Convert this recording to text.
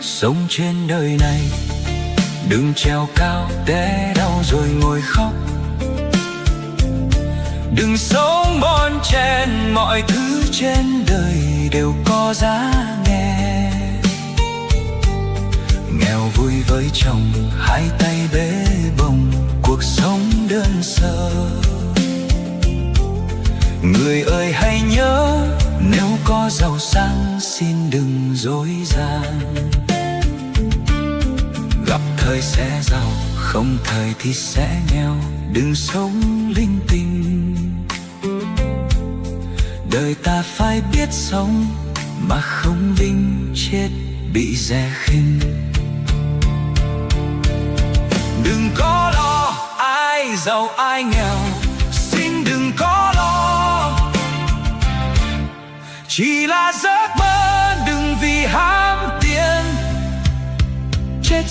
sống trên đời này đừng trèo cao té đau rồi ngồi khóc. Đừng sống bon chen, mọi thứ trên đời đều có giá nghe. Nghèo vui với chồng, hai tay bế bồng, cuộc sống đơn sơ. Người ơi hãy nhớ, nếu có giàu sang xin đừng dối gian. Gặp thời sẽ giàu, không thời thì sẽ nghèo. Đừng sống linh tinh, đời ta phải biết sống mà không vinh chết bị dè khinh. Đừng có lo ai giàu ai nghèo, xin đừng có lo. Chỉ là giấc mơ, đừng vì ham